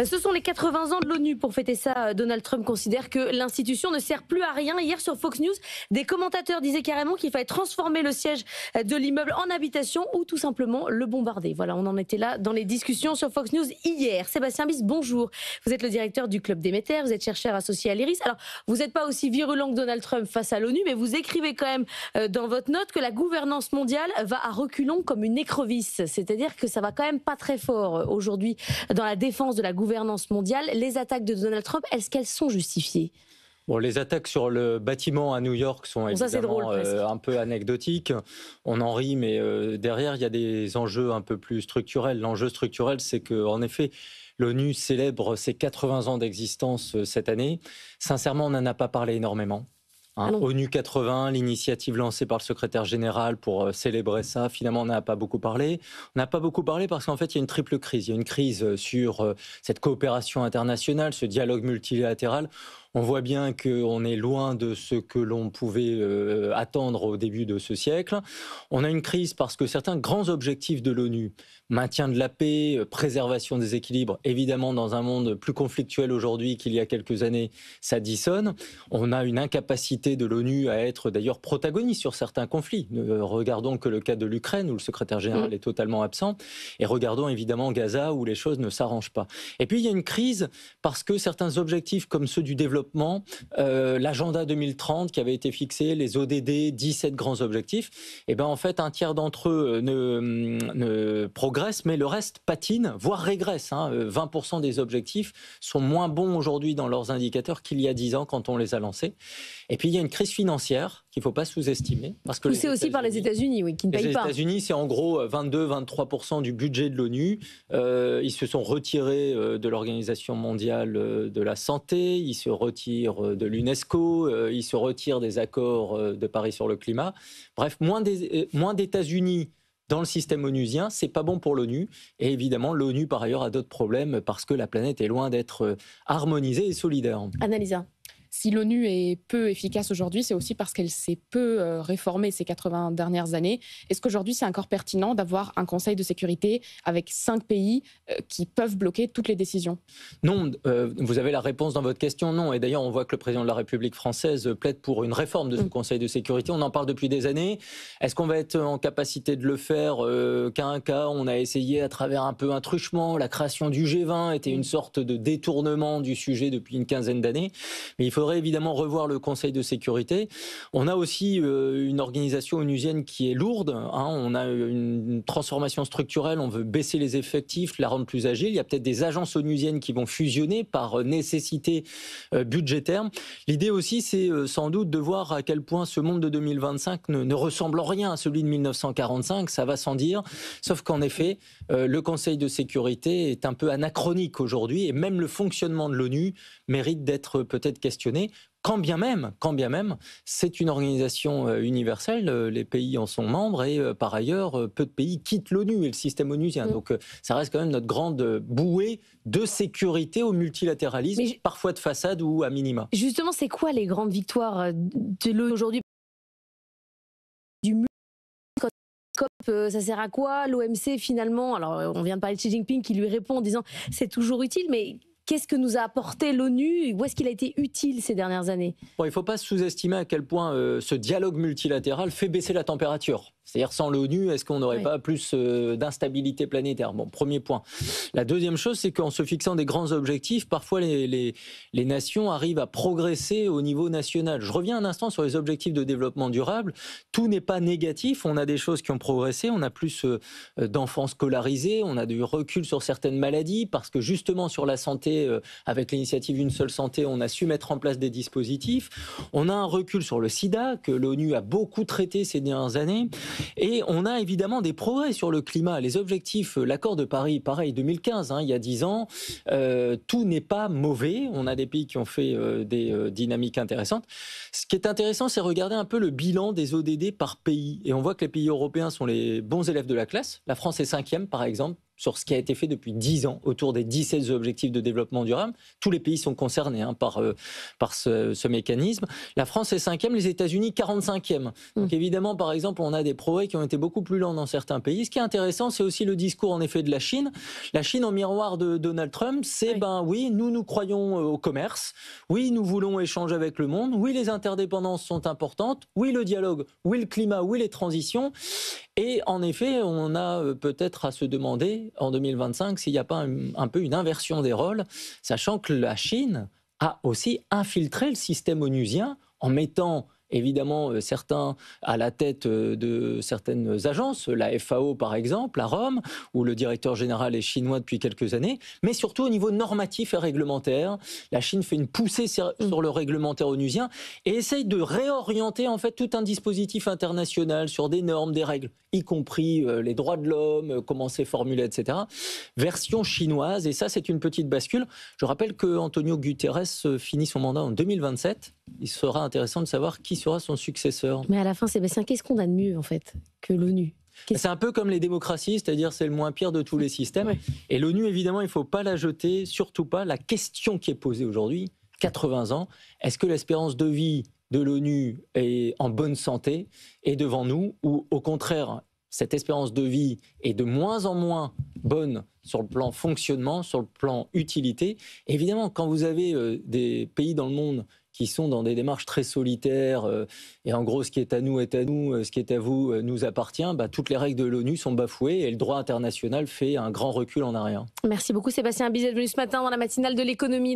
Ce sont les 80 ans de l'ONU. Pour fêter ça, Donald Trump considère que l'institution ne sert plus à rien. Hier sur Fox News, des commentateurs disaient carrément qu'il fallait transformer le siège de l'immeuble en habitation ou tout simplement le bombarder. Voilà, on en était là dans les discussions sur Fox News hier. Sébastien Bis, bonjour. Vous êtes le directeur du Club Déméter, vous êtes chercheur associé à l'IRIS. Alors, vous n'êtes pas aussi virulent que Donald Trump face à l'ONU, mais vous écrivez quand même dans votre note que la gouvernance mondiale va à reculons comme une écrevisse. C'est-à-dire que ça va quand même pas très fort aujourd'hui dans la défense de la gouvernance mondiale. Les attaques de Donald Trump, est-ce qu'elles sont justifiées ? Bon, les attaques sur le bâtiment à New York sont évidemment un peu anecdotiques. On en rit, mais derrière, il y a des enjeux un peu plus structurels. L'enjeu structurel, c'est qu'en effet, l'ONU célèbre ses 80 ans d'existence cette année. Sincèrement, on n'en a pas parlé énormément. ONU 80, l'initiative lancée par le secrétaire général pour célébrer ça, finalement on n'a pas beaucoup parlé. On n'a pas beaucoup parlé parce qu'en fait il y a une triple crise. Il y a une crise sur cette coopération internationale, ce dialogue multilatéral. On voit bien qu'on est loin de ce que l'on pouvait attendre au début de ce siècle. On a une crise parce que certains grands objectifs de l'ONU, maintien de la paix, préservation des équilibres, évidemment dans un monde plus conflictuel aujourd'hui qu'il y a quelques années, ça dissonne. On a une incapacité de l'ONU à être d'ailleurs protagoniste sur certains conflits. Regardons que le cas de l'Ukraine où le secrétaire général est totalement absent et regardons évidemment Gaza où les choses ne s'arrangent pas. Et puis il y a une crise parce que certains objectifs comme ceux du développement, l'agenda 2030 qui avait été fixé, les ODD, 17 grands objectifs, et ben en fait un tiers d'entre eux ne progressent, mais le reste patine, voire régresse. 20% des objectifs sont moins bons aujourd'hui dans leurs indicateurs qu'il y a 10 ans quand on les a lancés. Et puis il y a une crise financière qu'il ne faut pas sous-estimer. Poussée aussi par les États-Unis, oui, qui ne payent pas. Les États-Unis, c'est en gros 22-23% du budget de l'ONU. Ils se sont retirés de l'Organisation mondiale de la santé, ils se retirent de l'UNESCO, ils se retirent des accords de Paris sur le climat. Bref, moins d'États-Unis dans le système onusien, c'est pas bon pour l'ONU. Et évidemment, l'ONU, par ailleurs, a d'autres problèmes parce que la planète est loin d'être harmonisée et solidaire. Annalisa. Si l'ONU est peu efficace aujourd'hui, c'est aussi parce qu'elle s'est peu réformée ces 80 dernières années. Est-ce qu'aujourd'hui, c'est encore pertinent d'avoir un Conseil de sécurité avec 5 pays qui peuvent bloquer toutes les décisions ? Non, vous avez la réponse dans votre question, non. Et d'ailleurs, on voit que le président de la République française plaide pour une réforme de ce Conseil de sécurité. On en parle depuis des années. Est-ce qu'on va être en capacité de le faire qu'à un cas ? On a essayé à travers un peu un truchement. La création du G20 était une sorte de détournement du sujet depuis une quinzaine d'années. Mais il faudrait évidemment revoir le Conseil de sécurité. On a aussi une organisation onusienne qui est lourde. On a une transformation structurelle. On veut baisser les effectifs, la rendre plus agile. Il y a peut-être des agences onusiennes qui vont fusionner par nécessité budgétaire. L'idée aussi, c'est sans doute de voir à quel point ce monde de 2025 ne ressemble en rien à celui de 1945. Ça va sans dire. Sauf qu'en effet, le Conseil de sécurité est un peu anachronique aujourd'hui et même le fonctionnement de l'ONU mérite d'être peut-être questionné. Quand bien même, c'est une organisation universelle, les pays en sont membres et par ailleurs, peu de pays quittent l'ONU et le système onusien. Donc ça reste quand même notre grande bouée de sécurité au multilatéralisme, parfois de façade ou à minima. Justement, c'est quoi les grandes victoires de l'ONU aujourd'hui ? Ça sert à quoi ? L'OMC finalement, alors on vient de parler de Xi Jinping qui lui répond en disant c'est toujours utile, mais qu'est-ce que nous a apporté l'ONU ? Où est-ce qu'il a été utile ces dernières années ? Il ne faut pas sous-estimer à quel point ce dialogue multilatéral fait baisser la température. C'est-à-dire sans l'ONU, est-ce qu'on n'aurait pas plus d'instabilité planétaire ? Bon, premier point. La deuxième chose, c'est qu'en se fixant des grands objectifs, parfois les nations arrivent à progresser au niveau national. Je reviens un instant sur les objectifs de développement durable. Tout n'est pas négatif. On a des choses qui ont progressé. On a plus d'enfants scolarisés. On a du recul sur certaines maladies parce que justement sur la santé, avec l'initiative Une seule santé, on a su mettre en place des dispositifs. On a un recul sur le sida que l'ONU a beaucoup traité ces dernières années. Et on a évidemment des progrès sur le climat. Les objectifs, l'accord de Paris, pareil, 2015, il y a 10 ans, tout n'est pas mauvais. On a des pays qui ont fait des dynamiques intéressantes. Ce qui est intéressant, c'est regarder un peu le bilan des ODD par pays. Et on voit que les pays européens sont les bons élèves de la classe. La France est 5e, par exemple, sur ce qui a été fait depuis 10 ans autour des 17 objectifs de développement durable. Tous les pays sont concernés par ce mécanisme. La France est 5e, les États-Unis 45e. Donc évidemment, par exemple, on a des progrès qui ont été beaucoup plus lents dans certains pays. Ce qui est intéressant, c'est aussi le discours en effet de la Chine. La Chine en miroir de Donald Trump, c'est oui, nous croyons au commerce, oui, nous voulons échanger avec le monde, oui, les interdépendances sont importantes, oui, le dialogue, oui, le climat, oui, les transitions. Et en effet, on a peut-être à se demander en 2025 s'il n'y a pas un peu une inversion des rôles, sachant que la Chine a aussi infiltré le système onusien en mettant évidemment certains à la tête de certaines agences, la FAO par exemple, à Rome, où le directeur général est chinois depuis quelques années, mais surtout au niveau normatif et réglementaire. La Chine fait une poussée sur le réglementaire onusien et essaye de réorienter en fait tout un dispositif international sur des normes, des règles, y compris les droits de l'homme, comment c'est formulé, etc. Version chinoise, et ça c'est une petite bascule. Je rappelle que Antonio Guterres finit son mandat en 2027. Il sera intéressant de savoir qui sera son successeur. Mais à la fin, Sébastien, qu'est-ce qu'on a de mieux en fait que l'ONU ? C'est un peu comme les démocraties, c'est-à-dire c'est le moins pire de tous les systèmes. Ouais. Et l'ONU, évidemment, il ne faut pas la jeter, surtout pas. La question qui est posée aujourd'hui, 80 ans, est-ce que l'espérance de vie de l'ONU est en bonne santé et devant nous, ou au contraire, cette espérance de vie est de moins en moins bonne sur le plan fonctionnement, sur le plan utilité. Et évidemment, quand vous avez des pays dans le monde qui sont dans des démarches très solitaires, et en gros, ce qui est à nous, ce qui est à vous nous appartient, toutes les règles de l'ONU sont bafouées et le droit international fait un grand recul en arrière. Merci beaucoup Sébastien Bizet, venu ce matin dans la matinale de l'économie.